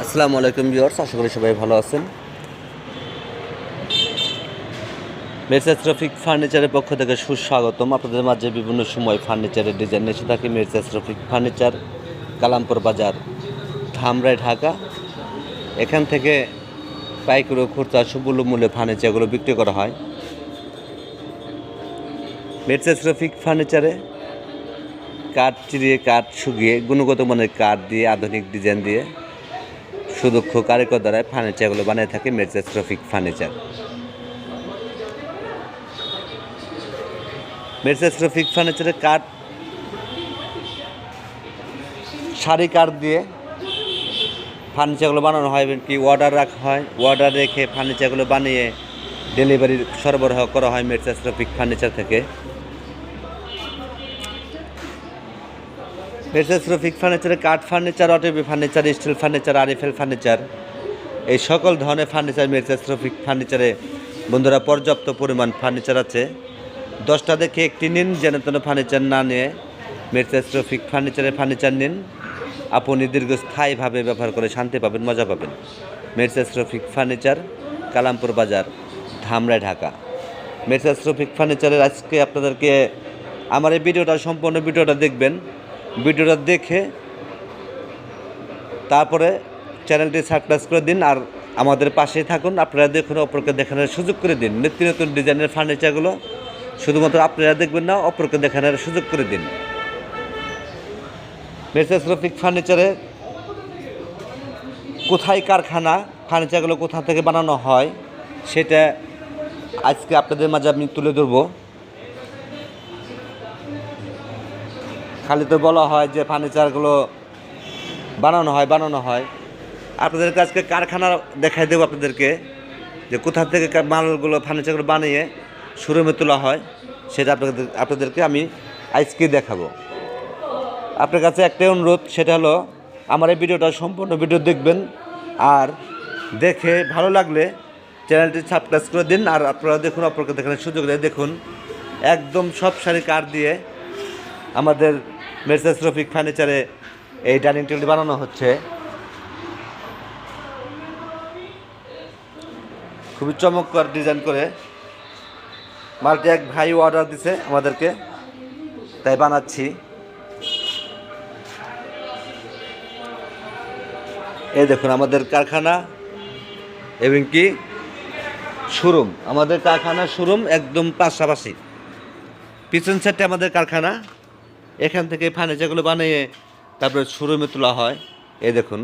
আসসালামু আলাইকুম ভিউয়ার্স, আশা করি সবাই ভালো আছেন। মেসার্স রফিক ফার্নিচারের পক্ষ থেকে সুস্বাগতম। আপনাদের মাঝে বিভিন্ন সময় ফার্নিচারের ডিজাইন এসে থাকে। মেসার্স রফিক ফার্নিচার, কালামপুর বাজার, ধামরাই, ঢাকা। এখান থেকে পাইকারি খুচরা সুলভ মূল্যে ফার্নিচারগুলো বিক্রি করা হয়। মেসার্স রফিক ফার্নিচারে কাঠ চিরিয়ে, কাঠ শুকিয়ে, গুণগত মানের কাঠ দিয়ে, আধুনিক ডিজাইন দিয়ে সুদক্ষ কারিগর দ্বারা ফার্নিচারগুলো বানিয়ে থাকে messrs Rafiq furniture. Messrs Rafiq ফার্নিচারের কাঠ সারি কাঠ দিয়ে ফার্নিচারগুলো বানানো হয়, কি অর্ডার রাখা হয়। অর্ডার রেখে ফার্নিচারগুলো বানিয়ে ডেলিভারি সরবরাহ করা হয় মেসার্স রফিক ফার্নিচার থেকে। মেসার্স রফিক ফার্নিচারে কাঠ furniture, Otobi furniture, steel furniture, RFL furniture, এই সকল ধরনের ফার্নিচার মেসার্স রফিক ফার্নিচারে বন্ধুরা পর্যাপ্ত পরিমাণ ফার্নিচার আছে। 10টা দেখে একটি নিন, যেন তেন ফার্নিচার না নিয়ে মেসার্স রফিক ফার্নিচারের ফার্নিচার নিন। আপনি দীর্ঘস্থায়ীভাবে ব্যবহার করে শান্তি পাবেন, মজা পাবেন। মেসার্স রফিক ফার্নিচার, কালামপুর বাজার, ধামরাই, ঢাকা। মেসার্স রফিক ফার্নিচারের আজকে আপনাদেরকে আমার এই ভিডিওটা, সম্পূর্ণ ভিডিওটা দেখবেন। ভিডিওটা দেখে তারপরে চ্যানেলটি সাবস্ক্রাইব করে দিন, আর আমাদের পাশেই থাকুন। আপনারা দেখুন, অপরকে দেখানোর সুযোগ করে দিন। নিত্য নতুন ডিজাইনের ফার্নিচারগুলো শুধুমাত্র আপনারা দেখবেন না, অপরকে দেখানোর সুযোগ করে দিন। মেসার্স রফিক ফার্নিচারে কোথায় কারখানা, ফার্নিচারগুলো কোথা থেকে বানানো হয়, সেটা আজকে আপনাদের মাঝে আমি তুলে ধরবো। খালি তো বলা হয় যে ফার্নিচারগুলো বানানো হয়। আপনাদেরকে আজকে কারখানা দেখাই দেবো আপনাদেরকে, যে কোথা থেকে মালগুলো, ফার্নিচারগুলো বানিয়ে শোরুমে তোলা হয়, সেটা আপনাদেরকে আমি আজকে দেখাবো। আপনার কাছে একটাই অনুরোধ, সেটা হলো আমার এই ভিডিওটা সম্পূর্ণ ভিডিও দেখবেন, আর দেখে ভালো লাগলে চ্যানেলটি সাবস্ক্রাইব করে দিন। আর আপনারা দেখুন, অপরকে দেখানোর সুযোগ দেয়। দেখুন, একদম সব সারি কাঠ দিয়ে আমাদের মেসার্স রফিক ফার্নিচারে এই ডাইনিং টেবিল বানানো হচ্ছে। খুবই চমৎকার ডিজাইন করে মালটি এক ভাই অর্ডার দিছে আমাদেরকে, তাই বানাচ্ছি। এই দেখুন আমাদের কারখানা এবং কি শোরুম, আমাদের কারখানা শোরুম একদম পাশাপাশি। পিছন সাইডে আমাদের কারখানা, এখান থেকে ফার্নিচারগুলো বানিয়ে তারপরে শোরুমে তোলা হয়। এই দেখুন।